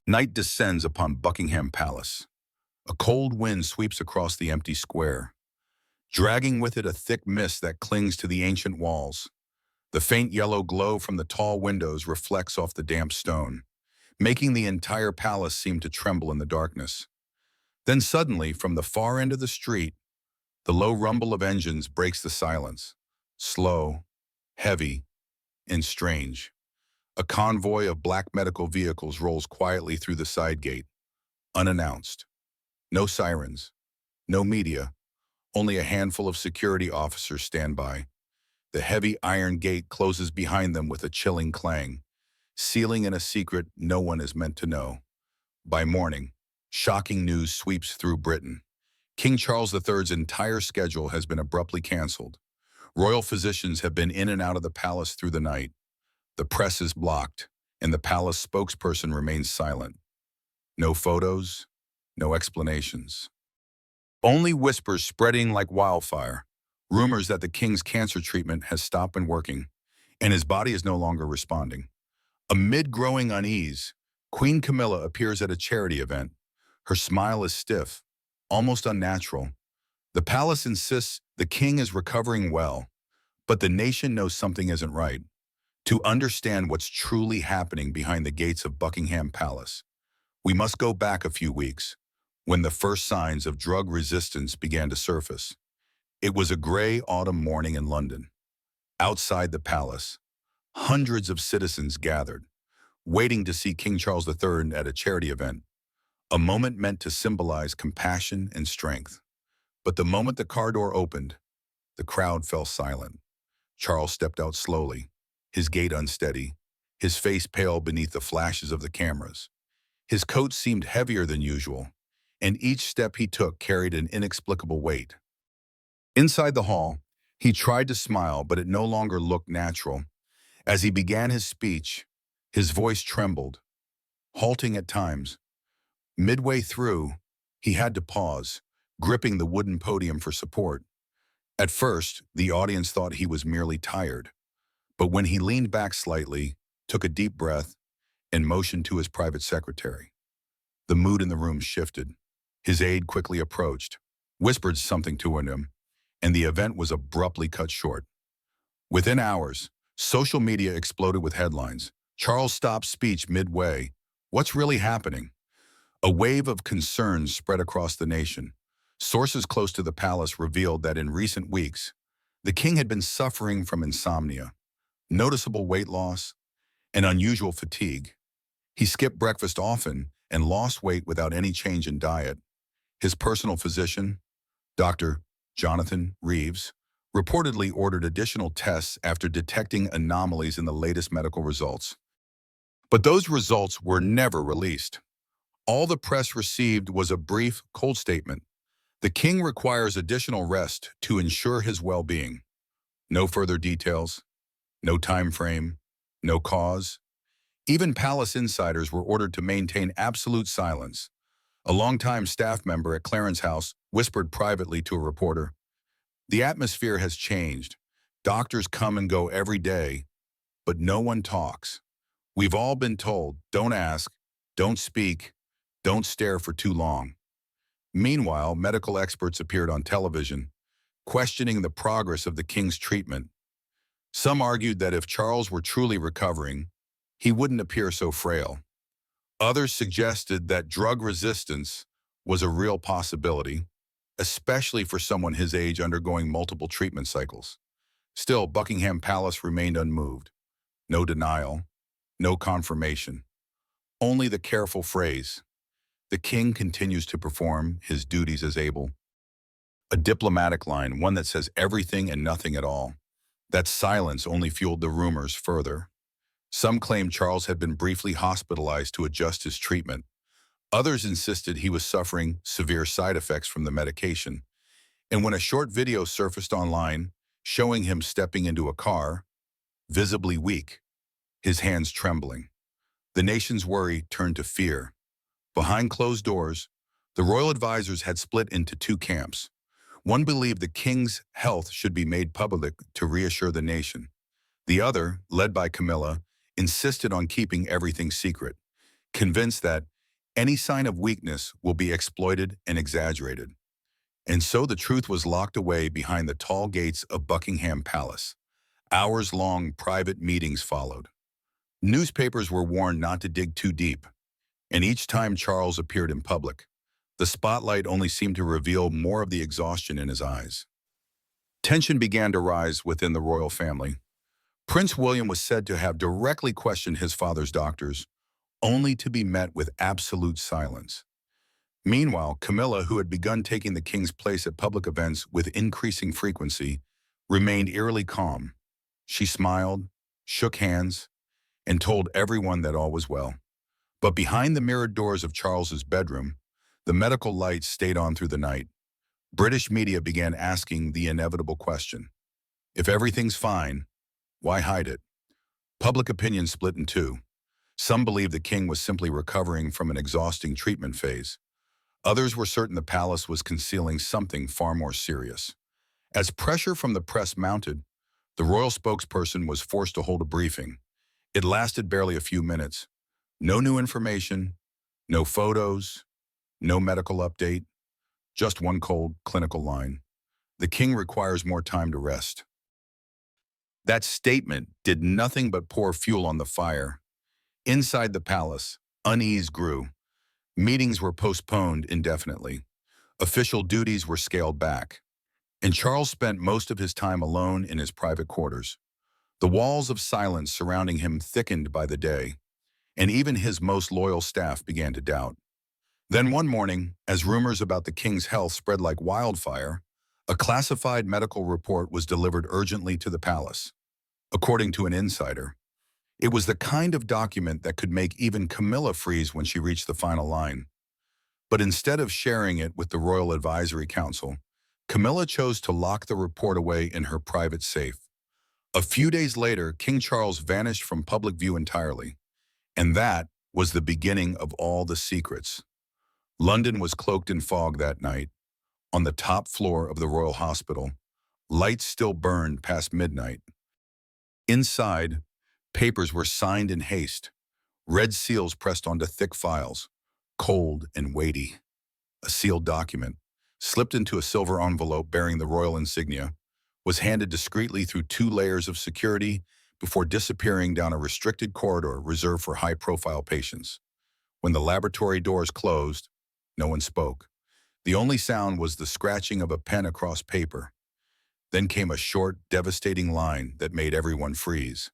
Night descends upon Buckingham Palace. A cold wind sweeps across the empty square, dragging with it a thick mist that clings to the ancient walls. The faint yellow glow from the tall windows reflects off the damp stone, making the entire palace seem to tremble in the darkness. Then suddenly, from the far end of the street, the low rumble of engines breaks the silence. Slow, heavy, and strange. A convoy of black medical vehicles rolls quietly through the side gate, unannounced. No sirens, no media, only a handful of security officers stand by. The heavy iron gate closes behind them with a chilling clang, sealing in a secret no one is meant to know. By morning, shocking news sweeps through Britain. King Charles III's entire schedule has been abruptly canceled. Royal physicians have been in and out of the palace through the night. The press is blocked, and the palace spokesperson remains silent. No photos, no explanations. Only whispers spreading like wildfire, rumors that the king's cancer treatment has stopped working, and his body is no longer responding. Amid growing unease, Queen Camilla appears at a charity event. Her smile is stiff, almost unnatural. The palace insists the king is recovering well, but the nation knows something isn't right. To understand what's truly happening behind the gates of Buckingham Palace, we must go back a few weeks, when the first signs of drug resistance began to surface. It was a gray autumn morning in London. Outside the palace, hundreds of citizens gathered, waiting to see King Charles III at a charity event, a moment meant to symbolize compassion and strength. But the moment the car door opened, the crowd fell silent. Charles stepped out slowly, his gait unsteady, his face pale beneath the flashes of the cameras. His coat seemed heavier than usual, and each step he took carried an inexplicable weight. Inside the hall, he tried to smile, but it no longer looked natural. As he began his speech, his voice trembled, halting at times. Midway through, he had to pause, gripping the wooden podium for support. At first, the audience thought he was merely tired, but when he leaned back slightly, took a deep breath, and motioned to his private secretary, the mood in the room shifted. His aide quickly approached, whispered something to him, and the event was abruptly cut short. Within hours, social media exploded with headlines. Charles stopped speech midway. What's really happening? A wave of concerns spread across the nation. Sources close to the palace revealed that in recent weeks, the king had been suffering from insomnia, noticeable weight loss, and unusual fatigue. He skipped breakfast often and lost weight without any change in diet. His personal physician, Dr. Jonathan Reeves, reportedly ordered additional tests after detecting anomalies in the latest medical results. But those results were never released. All the press received was a brief, cold statement. The king requires additional rest to ensure his well-being. No further details, no time frame, no cause. Even palace insiders were ordered to maintain absolute silence. A longtime staff member at Clarence House whispered privately to a reporter, "The atmosphere has changed. Doctors come and go every day, but no one talks. We've all been told, don't ask, don't speak, don't stare for too long." Meanwhile, medical experts appeared on television, questioning the progress of the king's treatment. Some argued that if Charles were truly recovering, he wouldn't appear so frail. Others suggested that drug resistance was a real possibility, especially for someone his age undergoing multiple treatment cycles. Still, Buckingham Palace remained unmoved. No denial, no confirmation. Only the careful phrase, "The king continues to perform his duties as able." A diplomatic line, one that says everything and nothing at all. That silence only fueled the rumors further. Some claimed Charles had been briefly hospitalized to adjust his treatment. Others insisted he was suffering severe side effects from the medication. And when a short video surfaced online showing him stepping into a car, visibly weak, his hands trembling, the nation's worry turned to fear. Behind closed doors, the royal advisors had split into two camps. One believed the king's health should be made public to reassure the nation. The other, led by Camilla, insisted on keeping everything secret, convinced that Any sign of weakness will be exploited and exaggerated. And so the truth was locked away behind the tall gates of Buckingham Palace. Hours-long private meetings followed. Newspapers were warned not to dig too deep, and each time Charles appeared in public, the spotlight only seemed to reveal more of the exhaustion in his eyes. Tension began to rise within the royal family. Prince William was said to have directly questioned his father's doctors, only to be met with absolute silence. Meanwhile, Camilla, who had begun taking the king's place at public events with increasing frequency, remained eerily calm. She smiled, shook hands, and told everyone that all was well. But behind the mirrored doors of Charles's bedroom, the medical lights stayed on through the night. British media began asking the inevitable question. If everything's fine, why hide it? Public opinion split in two. Some believed the king was simply recovering from an exhausting treatment phase. Others were certain the palace was concealing something far more serious. As pressure from the press mounted, the royal spokesperson was forced to hold a briefing. It lasted barely a few minutes. No new information, no photos, no medical update, just one cold, clinical line. The king requires more time to rest. That statement did nothing but pour fuel on the fire. Inside the palace, unease grew. Meetings were postponed indefinitely. Official duties were scaled back. And Charles spent most of his time alone in his private quarters. The walls of silence surrounding him thickened by the day, and even his most loyal staff began to doubt. Then one morning, as rumors about the king's health spread like wildfire, a classified medical report was delivered urgently to the palace. According to an insider, it was the kind of document that could make even Camilla freeze when she reached the final line. But instead of sharing it with the Royal Advisory Council, Camilla chose to lock the report away in her private safe. A few days later, King Charles vanished from public view entirely, and that was the beginning of all the secrets. London was cloaked in fog that night. On the top floor of the Royal Hospital, lights still burned past midnight. Inside, papers were signed in haste, red seals pressed onto thick files, cold and weighty. A sealed document, slipped into a silver envelope bearing the royal insignia, was handed discreetly through 2 layers of security before disappearing down a restricted corridor reserved for high-profile patients. When the laboratory doors closed, no one spoke. The only sound was the scratching of a pen across paper. Then came a short, devastating line that made everyone freeze.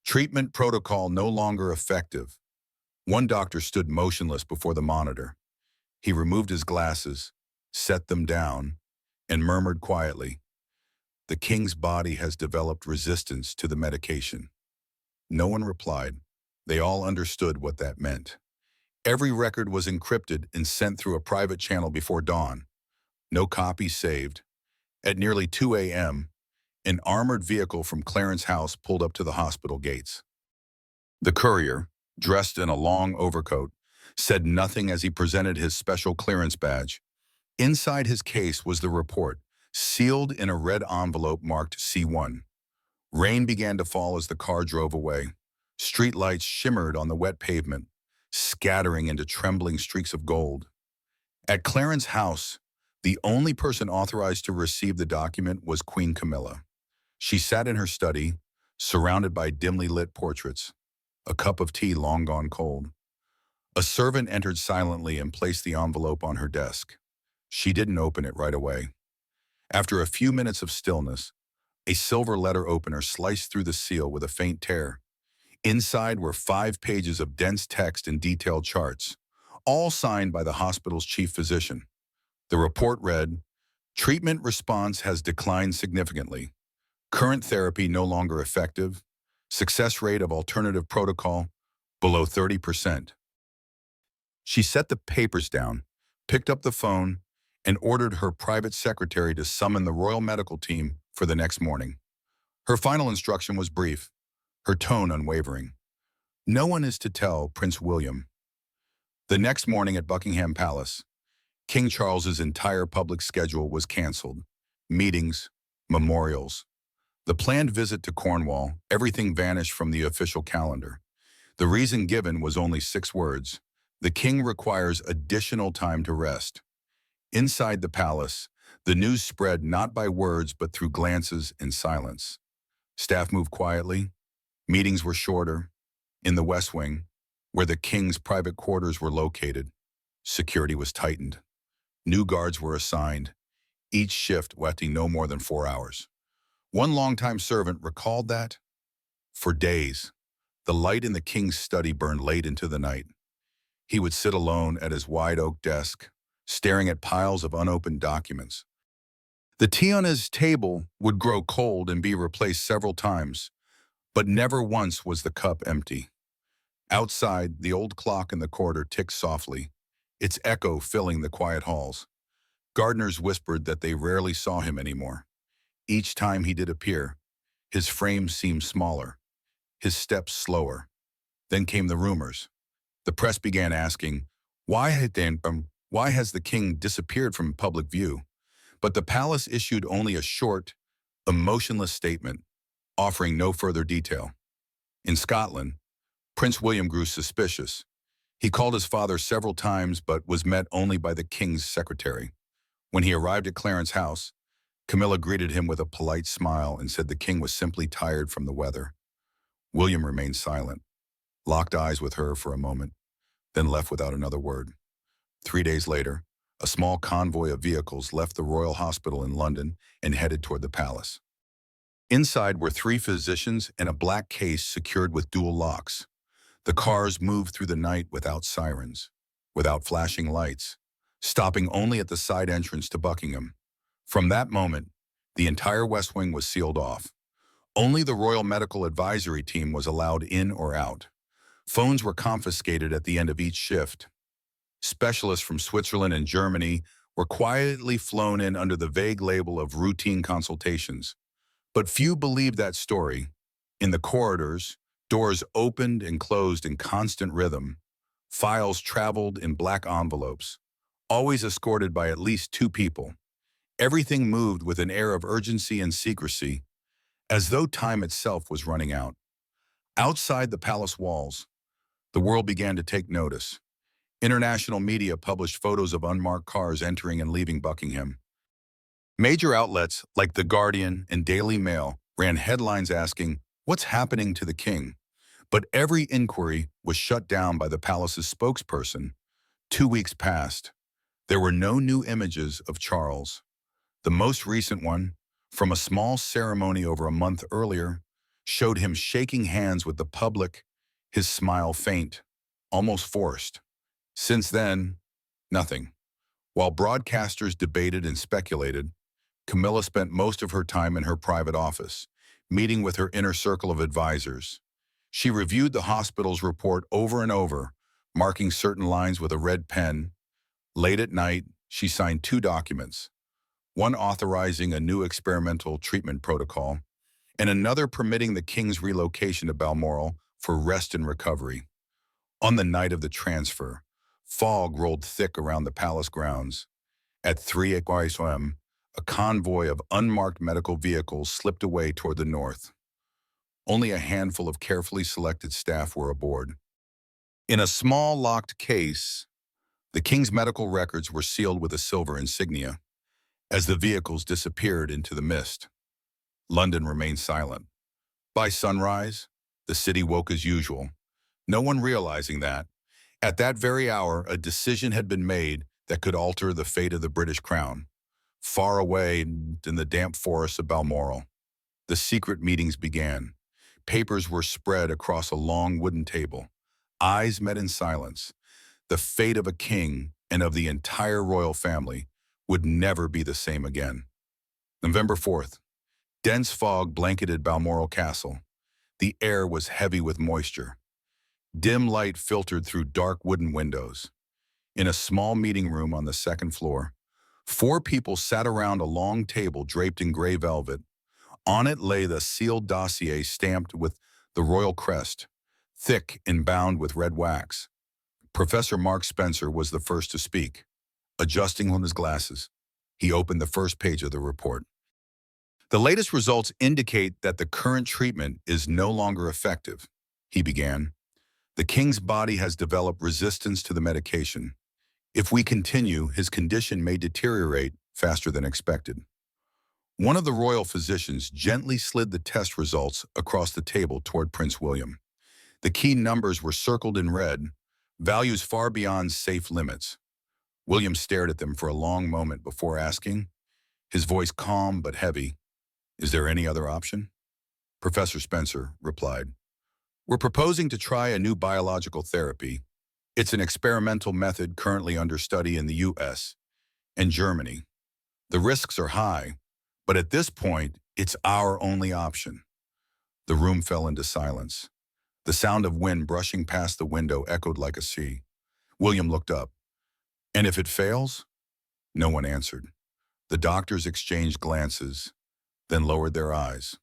Treatment protocol no longer effective. One doctor stood motionless before the monitor. He removed his glasses, set them down, and murmured quietly, "The king's body has developed resistance to the medication." No one replied. They all understood what that meant. Every record was encrypted and sent through a private channel before dawn. No copies saved. At nearly 2 a.m., an armored vehicle from Clarence House pulled up to the hospital gates. The courier, dressed in a long overcoat, said nothing as he presented his special clearance badge. Inside his case was the report, sealed in a red envelope marked C1. Rain began to fall as the car drove away. Street lights shimmered on the wet pavement, scattering into trembling streaks of gold. At Clarence House, the only person authorized to receive the document was Queen Camilla. She sat in her study, surrounded by dimly lit portraits, a cup of tea long gone cold. A servant entered silently and placed the envelope on her desk. She didn't open it right away. After a few minutes of stillness, a silver letter opener sliced through the seal with a faint tear. Inside were 5 pages of dense text and detailed charts, all signed by the hospital's chief physician. The report read, "Treatment response has declined significantly. Current therapy no longer effective. Success rate of alternative protocol below 30%. She set the papers down, picked up the phone, and ordered her private secretary to summon the royal medical team for the next morning. Her final instruction was brief, her tone unwavering. No one is to tell Prince William. The next morning at Buckingham Palace, King Charles's entire public schedule was canceled. Meetings, memorials. The planned visit to Cornwall, everything vanished from the official calendar. The reason given was only 6 words, The king requires additional time to rest. Inside the palace, the news spread not by words but through glances and silence. Staff moved quietly. Meetings were shorter. In the West Wing, where the king's private quarters were located, security was tightened. New guards were assigned, each shift lasting no more than 4 hours. One longtime servant recalled that, for days, the light in the king's study burned late into the night. He would sit alone at his wide oak desk, staring at piles of unopened documents. The tea on his table would grow cold and be replaced several times, but never once was the cup empty. Outside, the old clock in the corridor ticked softly, its echo filling the quiet halls. Gardeners whispered that they rarely saw him anymore. Each time he did appear, his frame seemed smaller, his steps slower. Then came the rumors. The press began asking, why has the king disappeared from public view? But the palace issued only a short, emotionless statement, offering no further detail. In Scotland, Prince William grew suspicious. He called his father several times but was met only by the king's secretary. When he arrived at Clarence's house, Camilla greeted him with a polite smile and said the king was simply tired from the weather. William remained silent, locked eyes with her for a moment, then left without another word. 3 days later, a small convoy of vehicles left the Royal Hospital in London and headed toward the palace. Inside were 3 physicians and a black case secured with dual locks. The cars moved through the night without sirens, without flashing lights, stopping only at the side entrance to Buckingham. From that moment, the entire West Wing was sealed off. Only the Royal Medical Advisory Team was allowed in or out. Phones were confiscated at the end of each shift. Specialists from Switzerland and Germany were quietly flown in under the vague label of routine consultations. But few believed that story. In the corridors, doors opened and closed in constant rhythm. Files traveled in black envelopes, always escorted by at least 2 people. Everything moved with an air of urgency and secrecy, as though time itself was running out. Outside the palace walls, the world began to take notice. International media published photos of unmarked cars entering and leaving Buckingham. Major outlets like The Guardian and Daily Mail ran headlines asking, "What's happening to the king?" But every inquiry was shut down by the palace's spokesperson. 2 weeks passed. There were no new images of Charles. The most recent one, from a small ceremony over a month earlier, showed him shaking hands with the public, his smile faint, almost forced. Since then, nothing. While broadcasters debated and speculated, Camilla spent most of her time in her private office, meeting with her inner circle of advisors. She reviewed the hospital's report over and over, marking certain lines with a red pen. Late at night, she signed 2 documents, one authorizing a new experimental treatment protocol, and another permitting the king's relocation to Balmoral for rest and recovery. On the night of the transfer, fog rolled thick around the palace grounds. At 3 a.m., a convoy of unmarked medical vehicles slipped away toward the north. Only a handful of carefully selected staff were aboard. In a small locked case, the king's medical records were sealed with a silver insignia. As the vehicles disappeared into the mist, London remained silent. By sunrise, the city woke as usual, no one realizing that, at that very hour, a decision had been made that could alter the fate of the British crown. Far away in the damp forests of Balmoral, the secret meetings began. Papers were spread across a long wooden table. Eyes met in silence. The fate of a king and of the entire royal family would never be the same again. November 4th. Dense fog blanketed Balmoral Castle. The air was heavy with moisture. Dim light filtered through dark wooden windows. In a small meeting room on the 2nd floor, 4 people sat around a long table draped in gray velvet. On it lay the sealed dossier stamped with the royal crest, thick and bound with red wax. Professor Mark Spencer was the first to speak. Adjusting on his glasses, he opened the first page of the report. "The latest results indicate that the current treatment is no longer effective," he began. The king's body has developed resistance to the medication. If we continue, his condition may deteriorate faster than expected. One of the royal physicians gently slid the test results across the table toward Prince William. The key numbers were circled in red, values far beyond safe limits. William stared at them for a long moment before asking, his voice calm but heavy, "Is there any other option?" Professor Spencer replied, "We're proposing to try a new biological therapy. It's an experimental method currently under study in the US and Germany. The risks are high, but at this point, it's our only option." The room fell into silence. The sound of wind brushing past the window echoed like a sea. William looked up. "And if it fails?" No one answered. The doctors exchanged glances, then lowered their eyes.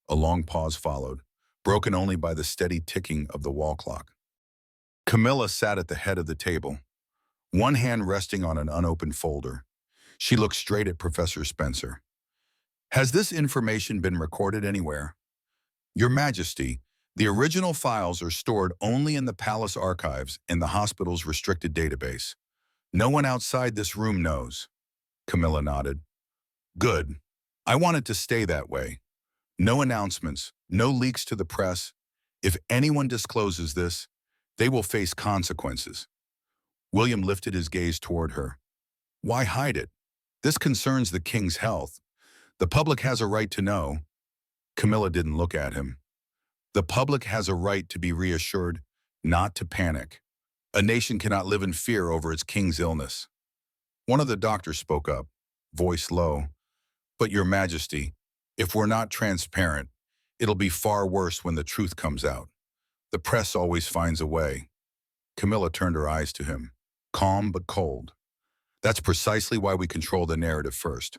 A long pause followed, broken only by the steady ticking of the wall clock. Camilla sat at the head of the table, one hand resting on an unopened folder. She looked straight at Professor Spencer. "Has this information been recorded anywhere?" "Your Majesty, the original files are stored only in the palace archives in the hospital's restricted database. No one outside this room knows." Camilla nodded. "Good. I want it to stay that way. No announcements, no leaks to the press. If anyone discloses this, they will face consequences." William lifted his gaze toward her. "Why hide it? This concerns the king's health. The public has a right to know." Camilla didn't look at him. "The public has a right to be reassured, not to panic. A nation cannot live in fear over its king's illness." One of the doctors spoke up, voice low. "But Your Majesty, if we're not transparent, it'll be far worse when the truth comes out. The press always finds a way." Camilla turned her eyes to him, calm but cold. "That's precisely why we control the narrative first.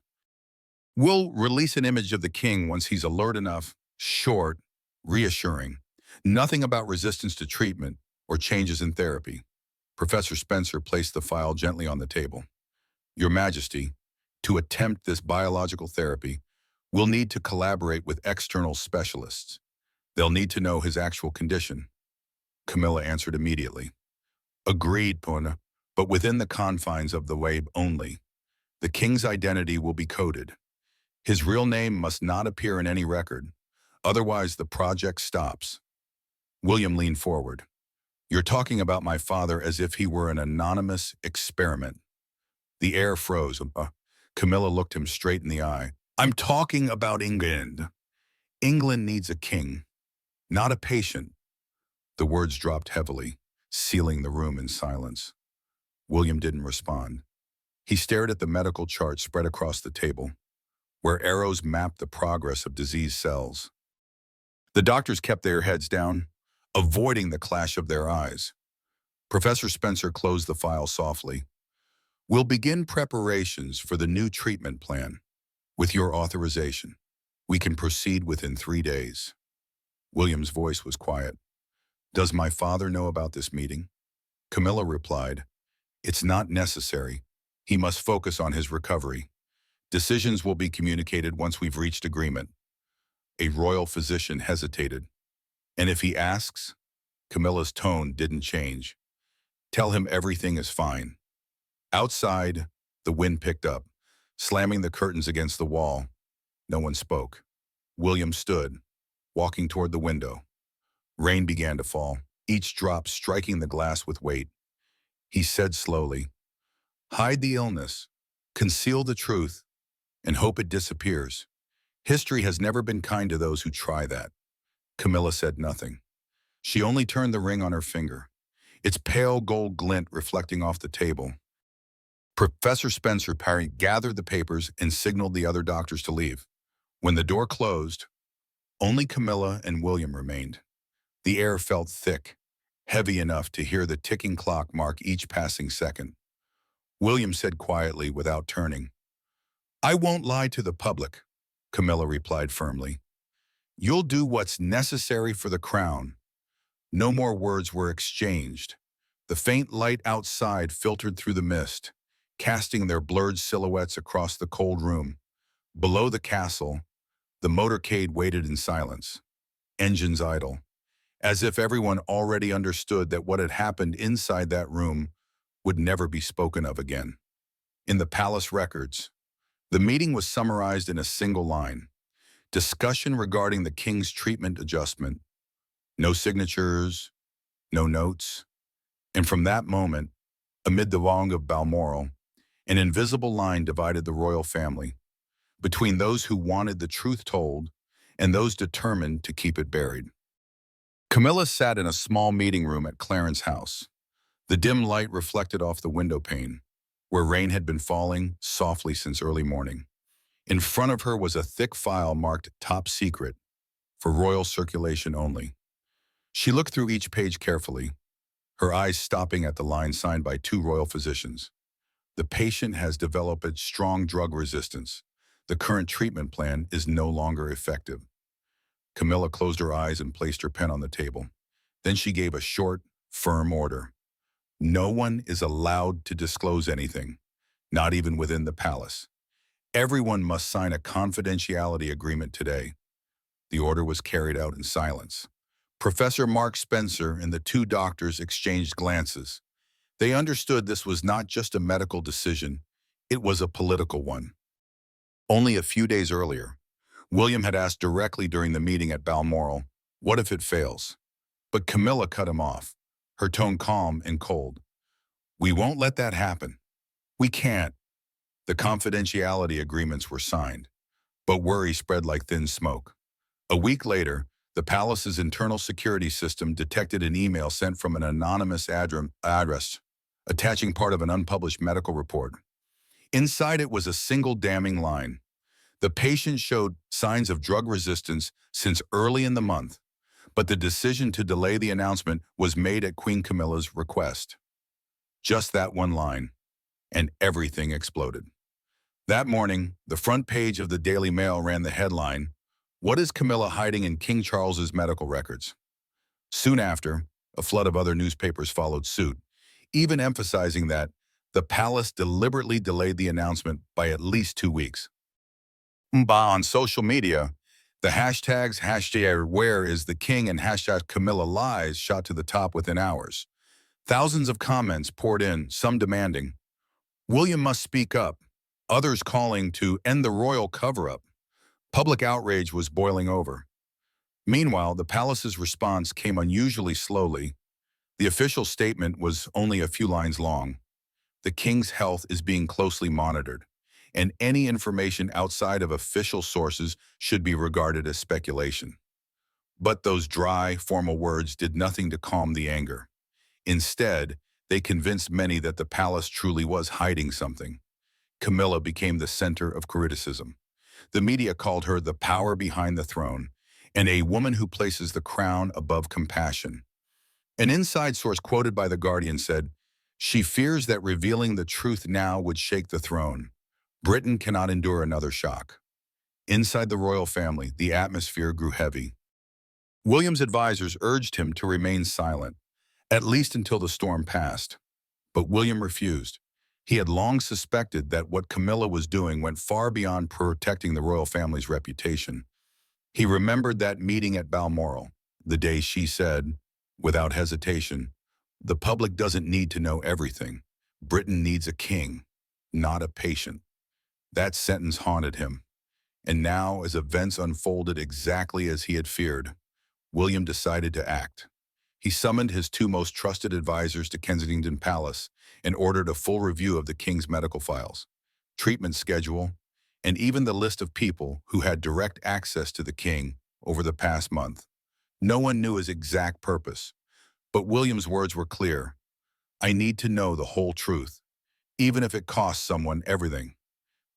We'll release an image of the king once he's alert enough, short, reassuring. Nothing about resistance to treatment or changes in therapy." Professor Spencer placed the file gently on the table. "Your Majesty, to attempt this biological therapy, we'll need to collaborate with external specialists. They'll need to know his actual condition." Camilla answered immediately. "Agreed, Puna, but within the confines of the web only. The king's identity will be coded. His real name must not appear in any record, otherwise the project stops." William leaned forward. "You're talking about my father as if he were an anonymous experiment." The air froze. Camilla looked him straight in the eye. "I'm talking about England. England needs a king, not a patient." The words dropped heavily, sealing the room in silence. William didn't respond. He stared at the medical chart spread across the table, where arrows mapped the progress of diseased cells. The doctors kept their heads down, avoiding the clash of their eyes. Professor Spencer closed the file softly. "We'll begin preparations for the new treatment plan. With your authorization, we can proceed within 3 days." William's voice was quiet. "Does my father know about this meeting?" Camilla replied, "It's not necessary. He must focus on his recovery. Decisions will be communicated once we've reached agreement." A royal physician hesitated. "And if he asks?" Camilla's tone didn't change. "Tell him everything is fine." Outside, the wind picked up, slamming the curtains against the wall. No one spoke. William stood, walking toward the window. Rain began to fall, each drop striking the glass with weight. He said slowly, "Hide the illness, conceal the truth, and hope it disappears. History has never been kind to those who try that." Camilla said nothing. She only turned the ring on her finger, its pale gold glint reflecting off the table. Professor Spencer Parry gathered the papers and signaled the other doctors to leave. When the door closed, only Camilla and William remained. The air felt thick, heavy enough to hear the ticking clock mark each passing second. William said quietly without turning, "I won't lie to the public," Camilla replied firmly. "You'll do what's necessary for the crown." No more words were exchanged. The faint light outside filtered through the mist, casting their blurred silhouettes across the cold room. Below the castle, the motorcade waited in silence, engines idle, as if everyone already understood that what had happened inside that room would never be spoken of again. In the palace records, the meeting was summarized in a single line: discussion regarding the king's treatment adjustment. No signatures, no notes. And from that moment, amid the wrong of Balmoral, an invisible line divided the royal family between those who wanted the truth told and those determined to keep it buried. Camilla sat in a small meeting room at Clarence's house. The dim light reflected off the window pane, where rain had been falling softly since early morning. In front of her was a thick file marked Top Secret, for royal circulation only. She looked through each page carefully, her eyes stopping at the line signed by two royal physicians. The patient has developed a strong drug resistance. The current treatment plan is no longer effective. Camilla closed her eyes and placed her pen on the table. Then she gave a short, firm order. No one is allowed to disclose anything, not even within the palace. Everyone must sign a confidentiality agreement today. The order was carried out in silence. Professor Mark Spencer and the two doctors exchanged glances. They understood this was not just a medical decision, it was a political one. Only a few days earlier, William had asked directly during the meeting at Balmoral, "What if it fails?" But Camilla cut him off, her tone calm and cold. "We won't let that happen. We can't." The confidentiality agreements were signed, but worry spread like thin smoke. A week later, the palace's internal security system detected an email sent from an anonymous address, attaching part of an unpublished medical report. Inside it was a single damning line. The patient showed signs of drug resistance since early in the month, but the decision to delay the announcement was made at Queen Camilla's request. Just that one line, and everything exploded. That morning, the front page of the Daily Mail ran the headline, "What is Camilla hiding in King Charles's medical records?" Soon after, a flood of other newspapers followed suit, even emphasizing that the palace deliberately delayed the announcement by at least 2 weeks. On social media, the hashtags #WhereIsTheKing and #CamillaLies shot to the top within hours. Thousands of comments poured in, some demanding, "William must speak up," others calling to end the royal cover-up. Public outrage was boiling over. Meanwhile, the palace's response came unusually slowly. The official statement was only a few lines long. The king's health is being closely monitored, and any information outside of official sources should be regarded as speculation. But those dry, formal words did nothing to calm the anger. Instead, they convinced many that the palace truly was hiding something. Camilla became the center of criticism. The media called her the power behind the throne, and a woman who places the crown above compassion. An inside source quoted by The Guardian said, "She fears that revealing the truth now would shake the throne. Britain cannot endure another shock." Inside the royal family, the atmosphere grew heavy. William's advisors urged him to remain silent, at least until the storm passed. But William refused. He had long suspected that what Camilla was doing went far beyond protecting the royal family's reputation. He remembered that meeting at Balmoral, the day she said, without hesitation, "The public doesn't need to know everything. Britain needs a king, not a patient." That sentence haunted him. And now, as events unfolded exactly as he had feared, William decided to act. He summoned his two most trusted advisors to Kensington Palace and ordered a full review of the king's medical files, treatment schedule, and even the list of people who had direct access to the king over the past month. No one knew his exact purpose, but William's words were clear. "I need to know the whole truth, even if it costs someone everything."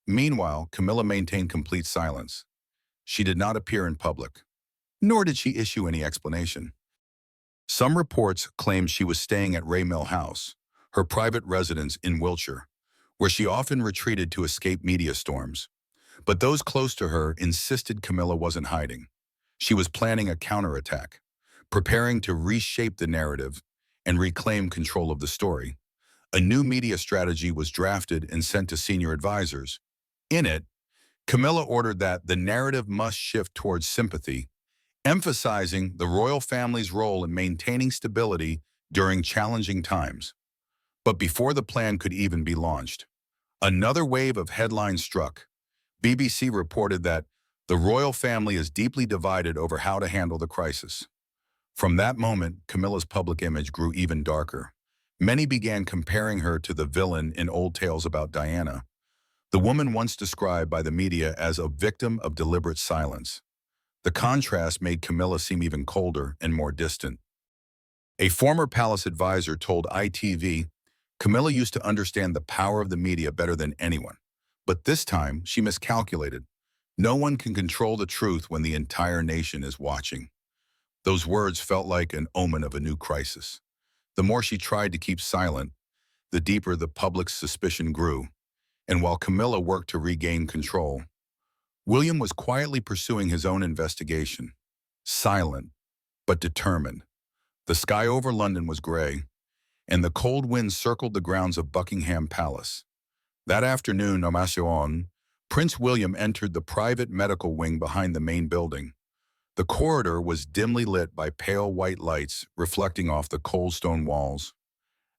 Meanwhile, Camilla maintained complete silence. She did not appear in public, nor did she issue any explanation. Some reports claimed she was staying at Mill House, her private residence in Wiltshire, where she often retreated to escape media storms. But those close to her insisted Camilla wasn't hiding. She was planning a counterattack, preparing to reshape the narrative and reclaim control of the story. A new media strategy was drafted and sent to senior advisors. In it, Camilla ordered that the narrative must shift towards sympathy emphasizing the royal family's role in maintaining stability during challenging times. But before the plan could even be launched, another wave of headlines struck. BBC reported that the royal family is deeply divided over how to handle the crisis. From that moment, Camilla's public image grew even darker. Many began comparing her to the villain in old tales about Diana, the woman once described by the media as a victim of deliberate silence. The contrast made Camilla seem even colder and more distant. A former palace advisor told ITV, Camilla used to understand the power of the media better than anyone. But this time, she miscalculated. No one can control the truth when the entire nation is watching. Those words felt like an omen of a new crisis. The more she tried to keep silent, the deeper the public's suspicion grew. And while Camilla worked to regain control, William was quietly pursuing his own investigation. Silent, but determined. The sky over London was gray, and the cold wind circled the grounds of Buckingham Palace. That afternoon, Outspoken, Prince William entered the private medical wing behind the main building. The corridor was dimly lit by pale white lights reflecting off the cold stone walls.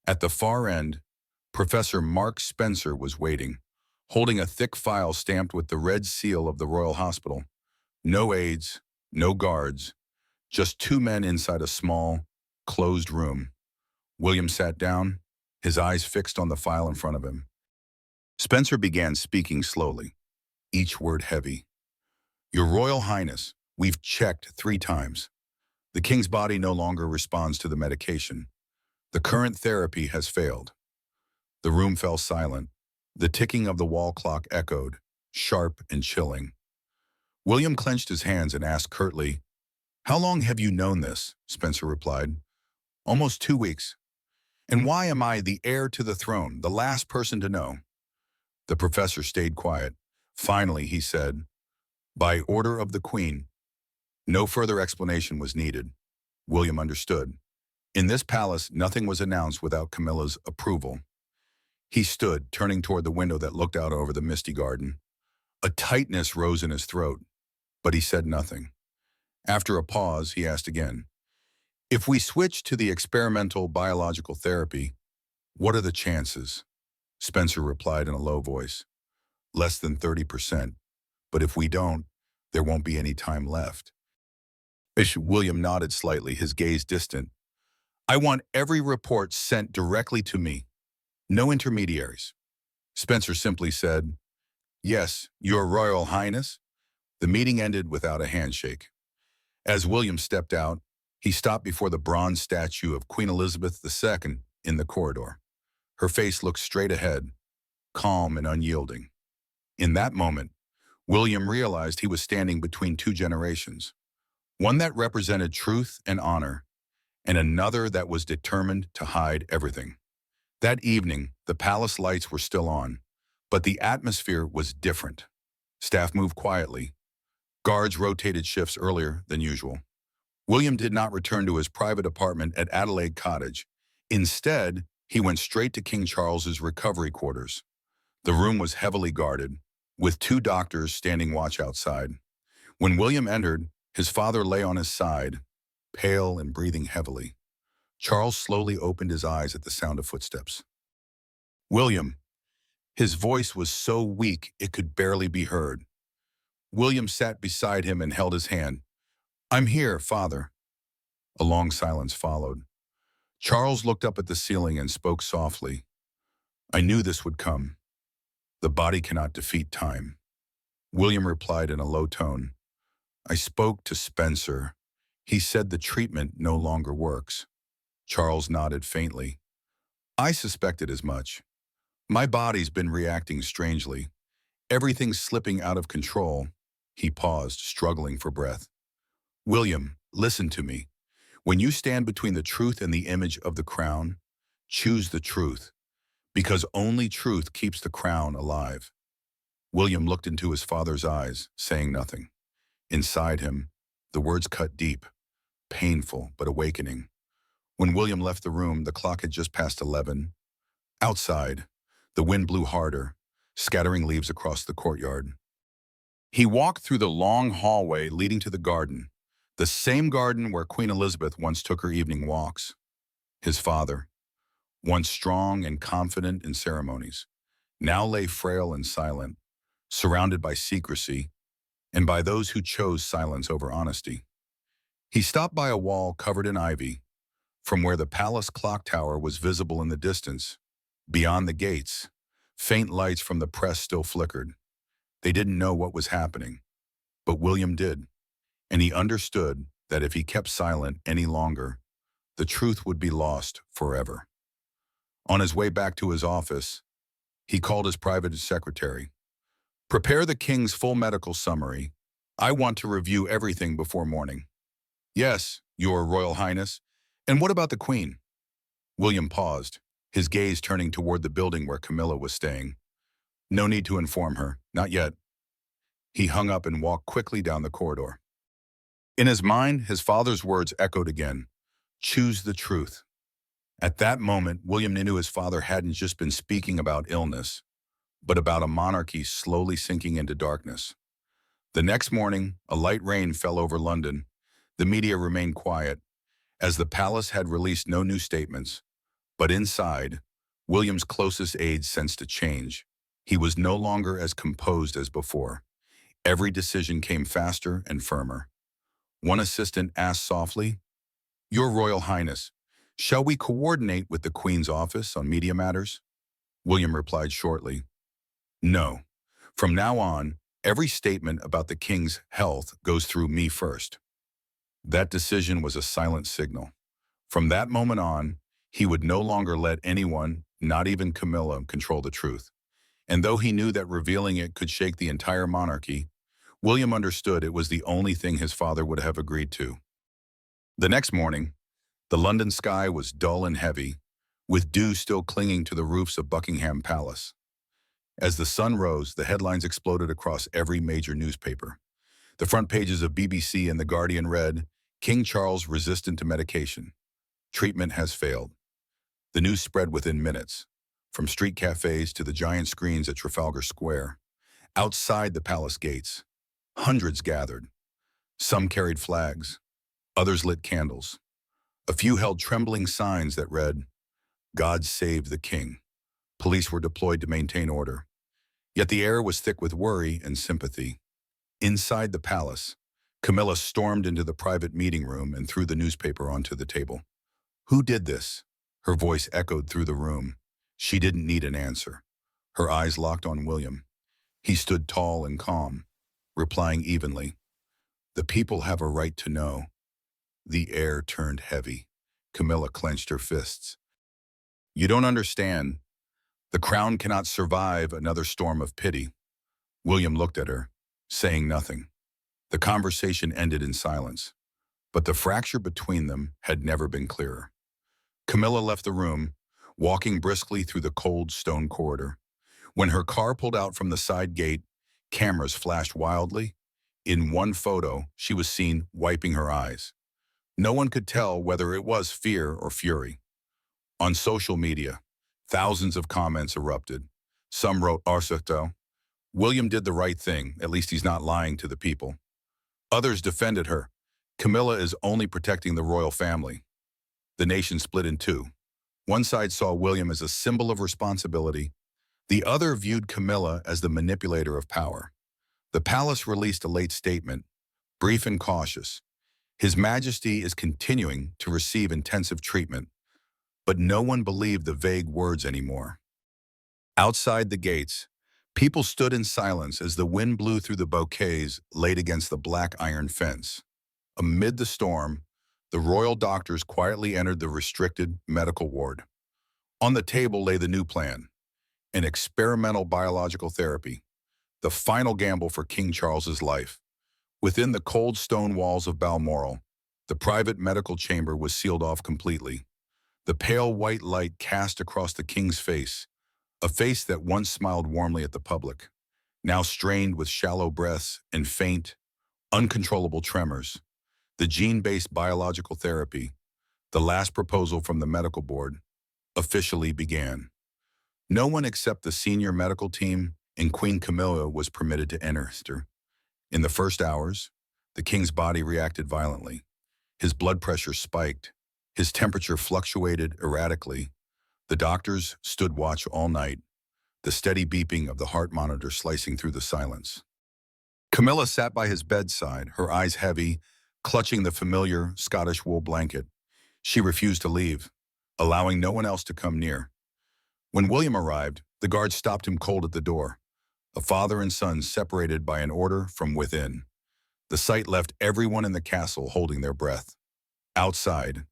At the far end, Professor Mark Spencer was waiting, holding a thick file stamped with the red seal of the Royal Hospital. No aides, no guards, just two men inside a small, closed room. William sat down, his eyes fixed on the file in front of him. Spencer began speaking slowly, each word heavy. Your Royal Highness, we've checked 3 times. The king's body no longer responds to the medication. The current therapy has failed. The room fell silent. The ticking of the wall clock echoed, sharp and chilling. William clenched his hands and asked curtly, How long have you known this? Spencer replied. Almost 2 weeks. And why am I the heir to the throne, the last person to know? The professor stayed quiet. Finally, he said, By order of the Queen. No further explanation was needed. William understood. In this palace, nothing was announced without Camilla's approval. He stood, turning toward the window that looked out over the misty garden. A tightness rose in his throat, but he said nothing. After a pause, he asked again, If we switch to the experimental biological therapy, what are the chances? Spencer replied in a low voice, Less than 30%. But if we don't, there won't be any time left. William nodded slightly, his gaze distant. I want every report sent directly to me. No intermediaries. Spencer simply said, Yes, Your Royal Highness. The meeting ended without a handshake. As William stepped out, he stopped before the bronze statue of Queen Elizabeth II in the corridor. Her face looked straight ahead, calm and unyielding. In that moment, William realized he was standing between 2 generations, one that represented truth and honor, and another that was determined to hide everything. That evening, the palace lights were still on, but the atmosphere was different. Staff moved quietly. Guards rotated shifts earlier than usual. William did not return to his private apartment at Adelaide Cottage. Instead, he went straight to King Charles's recovery quarters. The room was heavily guarded, with 2 doctors standing watch outside. When William entered, his father lay on his side, pale and breathing heavily. Charles slowly opened his eyes at the sound of footsteps. William. His voice was so weak it could barely be heard. William sat beside him and held his hand. I'm here, Father. A long silence followed. Charles looked up at the ceiling and spoke softly. I knew this would come. The body cannot defeat time. William replied in a low tone. I spoke to Spencer. He said the treatment no longer works. Charles nodded faintly. I suspected as much. My body's been reacting strangely. Everything's slipping out of control. He paused, struggling for breath. William, listen to me. When you stand between the truth and the image of the crown, choose the truth, because only truth keeps the crown alive. William looked into his father's eyes, saying nothing. Inside him, the words cut deep, painful but awakening. When William left the room, the clock had just passed 11. Outside, the wind blew harder, scattering leaves across the courtyard. He walked through the long hallway leading to the garden. The same garden where Queen Elizabeth once took her evening walks. His father, once strong and confident in ceremonies, now lay frail and silent, surrounded by secrecy and by those who chose silence over honesty. He stopped by a wall covered in ivy, from where the palace clock tower was visible in the distance. Beyond the gates, faint lights from the press still flickered. They didn't know what was happening, but William did, and he understood that if he kept silent any longer, the truth would be lost forever. On his way back to his office, he called his private secretary. "Prepare the king's full medical summary. I want to review everything before morning." "Yes, your Royal Highness. And what about the Queen?" William paused, his gaze turning toward the building where Camilla was staying. "No need to inform her, not yet." He hung up and walked quickly down the corridor. In his mind, his father's words echoed again. "Choose the truth." At that moment, William knew his father hadn't just been speaking about illness, but about a monarchy slowly sinking into darkness. The next morning, a light rain fell over London. The media remained quiet, as the palace had released no new statements. But inside, William's closest aides sensed a change. He was no longer as composed as before. Every decision came faster and firmer. One assistant asked softly, "Your Royal Highness, shall we coordinate with the Queen's office on media matters?" William replied shortly, "No. From now on, every statement about the King's health goes through me first." That decision was a silent signal. From that moment on, he would no longer let anyone, not even Camilla, control the truth. And though he knew that revealing it could shake the entire monarchy, William understood it was the only thing his father would have agreed to. The next morning, the London sky was dull and heavy, with dew still clinging to the roofs of Buckingham Palace. As the sun rose, the headlines exploded across every major newspaper. The front pages of BBC and The Guardian read, "King Charles resistant to medication. Treatment has failed." The news spread within minutes, from street cafes to the giant screens at Trafalgar Square. Outside the palace gates, hundreds gathered. Some carried flags, others lit candles. A few held trembling signs that read, "God save the King." Police were deployed to maintain order. Yet the air was thick with worry and sympathy. Inside the palace, Camilla stormed into the private meeting room and threw the newspaper onto the table. "Who did this?" Her voice echoed through the room. She didn't need an answer. Her eyes locked on William. He stood tall and calm, replying evenly, "The people have a right to know." The air turned heavy. Camilla clenched her fists. "You don't understand. The crown cannot survive another storm of pity." William looked at her, saying nothing. The conversation ended in silence, but the fracture between them had never been clearer. Camilla left the room, walking briskly through the cold stone corridor. When her car pulled out from the side gate, cameras flashed wildly. In one photo, she was seen wiping her eyes. No one could tell whether it was fear or fury. On social media, thousands of comments erupted. Some wrote, "Arsuto, William did the right thing, at least he's not lying to the people." Others defended her. "Camilla is only protecting the royal family." The nation split in two. One side saw William as a symbol of responsibility. The other viewed Camilla as the manipulator of power. The palace released a late statement, brief and cautious. "His Majesty is continuing to receive intensive treatment." But no one believed the vague words anymore. Outside the gates, people stood in silence as the wind blew through the bouquets laid against the black iron fence. Amid the storm, the royal doctors quietly entered the restricted medical ward. On the table lay the new plan, an experimental biological therapy, the final gamble for King Charles's life. Within the cold stone walls of Balmoral, the private medical chamber was sealed off completely. The pale white light cast across the king's face, a face that once smiled warmly at the public, now strained with shallow breaths and faint, uncontrollable tremors. The gene-based biological therapy, the last proposal from the medical board, officially began. No one except the senior medical team and Queen Camilla was permitted to enter. In the first hours, The king's body reacted violently. His blood pressure spiked. His temperature fluctuated erratically. The doctors stood watch all night, the steady beeping of the heart monitor slicing through the silence. Camilla sat by his bedside, her eyes heavy, clutching the familiar Scottish wool blanket. She refused to leave, allowing no one else to come near. When William arrived, the guard stopped him cold at the door, a father and son separated by an order from within. The sight left everyone in the castle holding their breath. Outside,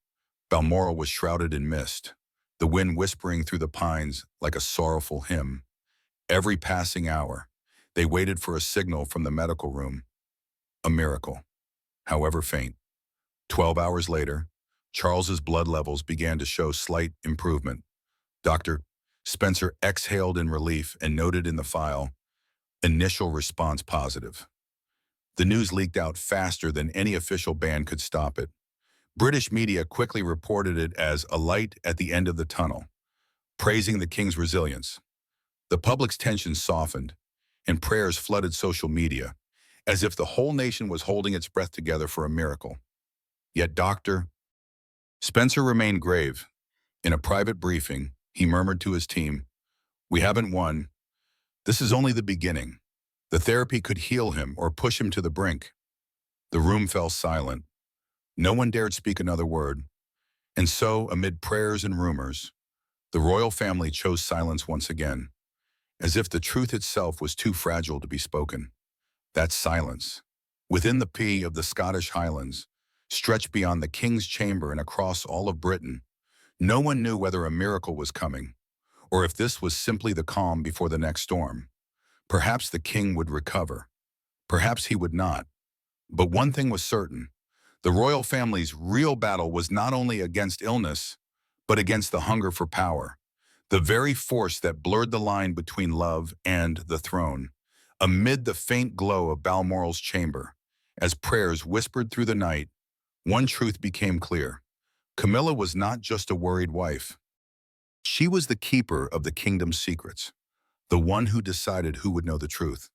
Balmoral was shrouded in mist, the wind whispering through the pines like a sorrowful hymn. Every passing hour, they waited for a signal from the medical room, a miracle, however faint. 12 hours later, Charles's blood levels began to show slight improvement. Dr. Spencer exhaled in relief and noted in the file, initial response positive. The news leaked out faster than any official ban could stop it. British media quickly reported it as a light at the end of the tunnel, praising the king's resilience. The public's tension softened, and prayers flooded social media, as if the whole nation was holding its breath together for a miracle. Yet Dr. Spencer remained grave. In a private briefing, he murmured to his team, "We haven't won. This is only the beginning. The therapy could heal him or push him to the brink." The room fell silent. No one dared speak another word. And so, amid prayers and rumors, the royal family chose silence once again, as if the truth itself was too fragile to be spoken. That silence, within the P of the Scottish Highlands, stretched beyond the king's chamber and across all of Britain. No one knew whether a miracle was coming, or if this was simply the calm before the next storm. Perhaps the king would recover. Perhaps he would not. But one thing was certain. The royal family's real battle was not only against illness, but against the hunger for power, the very force that blurred the line between love and the throne. Amid the faint glow of Balmoral's chamber, as prayers whispered through the night, one truth became clear. Camilla was not just a worried wife. She was the keeper of the kingdom's secrets, the one who decided who would know the truth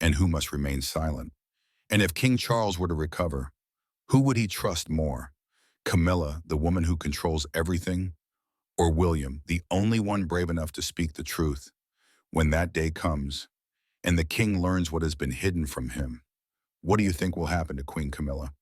and who must remain silent. And if King Charles were to recover, who would he trust more? Camilla, the woman who controls everything, or William, the only one brave enough to speak the truth? When that day comes, and the king learns what has been hidden from him, what do you think will happen to Queen Camilla?